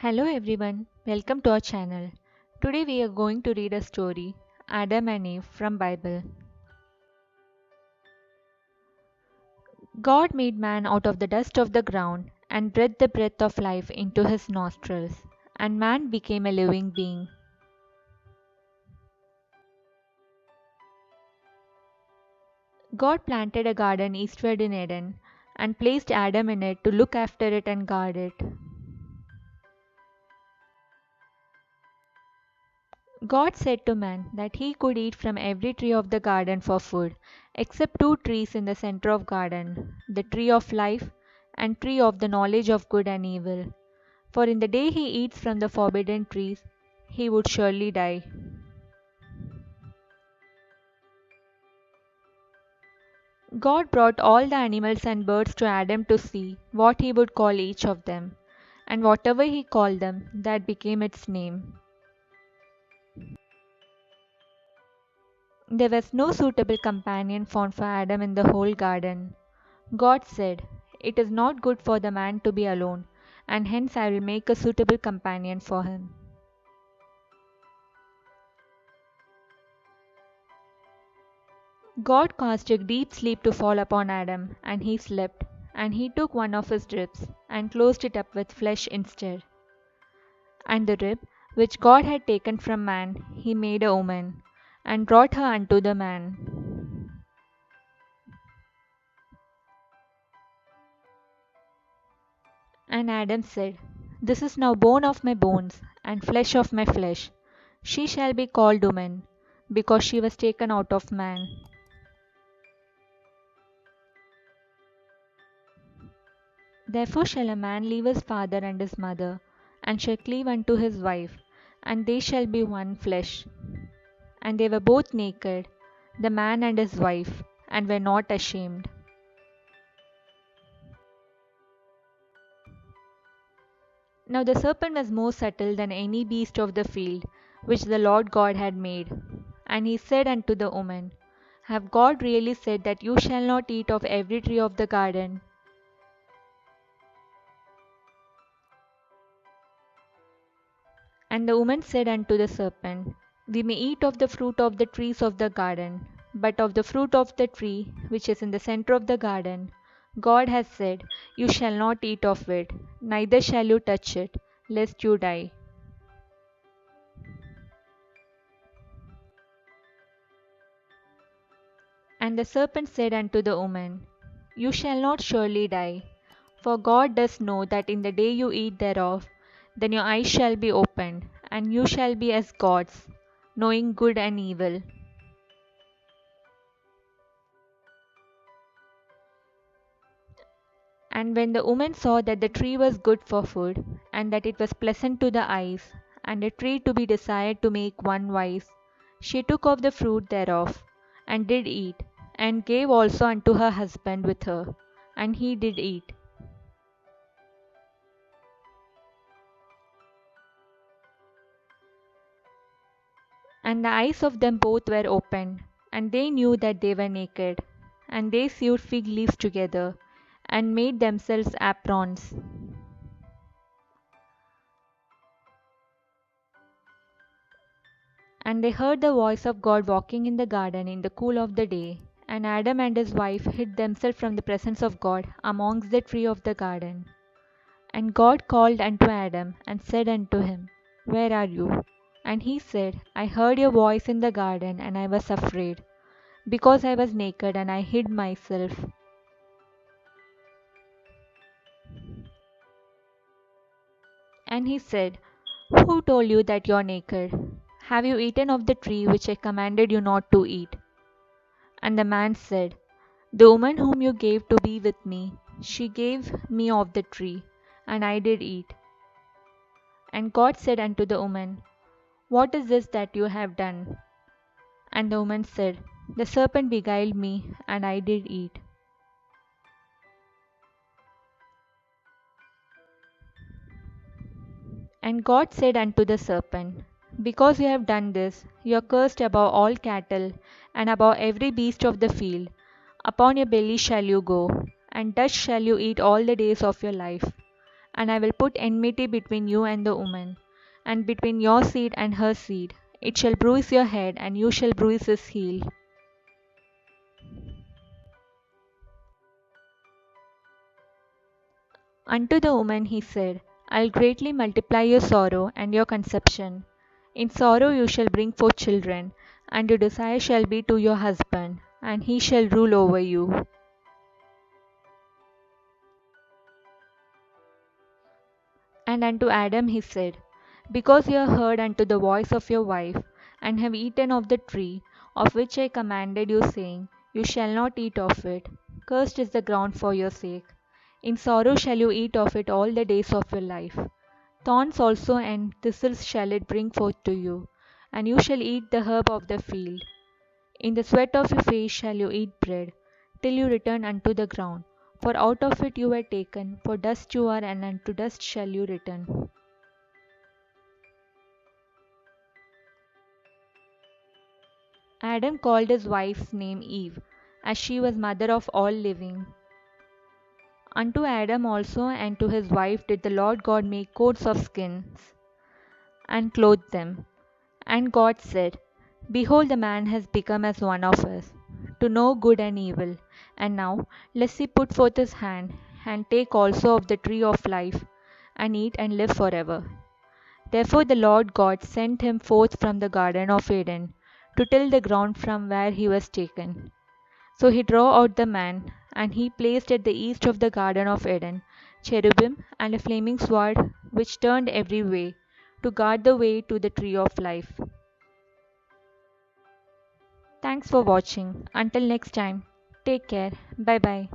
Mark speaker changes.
Speaker 1: Hello everyone, welcome to our channel. Today we are going to read a story, Adam and Eve from Bible. God made man out of the dust of the ground and breathed the breath of life into his nostrils, and man became a living being. God planted a garden eastward in Eden and placed Adam in it to look after it and guard it. God said to man that he could eat from every tree of the garden for food, except two trees in the center of garden, the tree of life and tree of the knowledge of good and evil. For in the day he eats from the forbidden trees, he would surely die. God brought all the animals and birds to Adam to see what he would call each of them, and whatever he called them, that became its name. There was no suitable companion found for Adam in the whole garden. God said, "It is not good for the man to be alone, and hence I will make a suitable companion for him." God caused a deep sleep to fall upon Adam, and he slept. And he took one of his ribs, and closed it up with flesh instead. And the rib which God had taken from man, he made a woman, and brought her unto the man. And Adam said, "This is now bone of my bones, and flesh of my flesh. She shall be called woman, because she was taken out of man." Therefore shall a man leave his father and his mother, and shall cleave unto his wife, and they shall be one flesh. And they were both naked, the man and his wife, and were not ashamed. Now the serpent was more subtle than any beast of the field which the Lord God had made. And he said unto the woman, "Have God really said that you shall not eat of every tree of the garden?" And the woman said unto the serpent, "We may eat of the fruit of the trees of the garden, but of the fruit of the tree which is in the center of the garden, God has said, You shall not eat of it, neither shall you touch it, lest you die." And the serpent said unto the woman, "You shall not surely die, for God does know that in the day you eat thereof, then your eyes shall be opened, and you shall be as gods, knowing good and evil." And when the woman saw that the tree was good for food, and that it was pleasant to the eyes, and a tree to be desired to make one wise, she took of the fruit thereof, and did eat, and gave also unto her husband with her, and he did eat. And the eyes of them both were opened, and they knew that they were naked. And they sewed fig leaves together, and made themselves aprons. And they heard the voice of God walking in the garden in the cool of the day. And Adam and his wife hid themselves from the presence of God amongst the tree of the garden. And God called unto Adam, and said unto him, Where are you? And he said, I heard your voice in the garden, and I was afraid, because I was naked, and I hid myself. And he said, Who told you that you are naked? Have you eaten of the tree which I commanded you not to eat? And the man said, The woman whom you gave to be with me, she gave me of the tree, and I did eat. And God said unto the woman, What is this that you have done? And the woman said, The serpent beguiled me, and I did eat. And God said unto the serpent, Because you have done this, you are cursed above all cattle, and above every beast of the field. Upon your belly shall you go, and dust shall you eat all the days of your life. And I will put enmity between you and the woman, and between your seed and her seed. It shall bruise your head, and you shall bruise his heel. Unto the woman he said, I'll greatly multiply your sorrow and your conception. In sorrow you shall bring forth children, and your desire shall be to your husband, and he shall rule over you. And unto Adam he said, Because you have heard unto the voice of your wife, and have eaten of the tree of which I commanded you, saying, You shall not eat of it, cursed is the ground for your sake. In sorrow shall you eat of it all the days of your life. Thorns also and thistles shall it bring forth to you, and you shall eat the herb of the field. In the sweat of your face shall you eat bread, till you return unto the ground. For out of it you were taken, for dust you are, and unto dust shall you return. Adam called his wife's name Eve, as she was mother of all living. Unto Adam also and to his wife did the Lord God make coats of skins, and clothe them. And God said, Behold, the man has become as one of us, to know good and evil. And now, lest he put forth his hand, and take also of the tree of life, and eat and live forever. Therefore the Lord God sent him forth from the garden of Eden, to till the ground from where he was taken. So he drove out the man, and he placed at the east of the garden of Eden cherubim and a flaming sword which turned every way, to guard the way to the tree of life. Thanks for watching. Until next time, take care. Bye bye.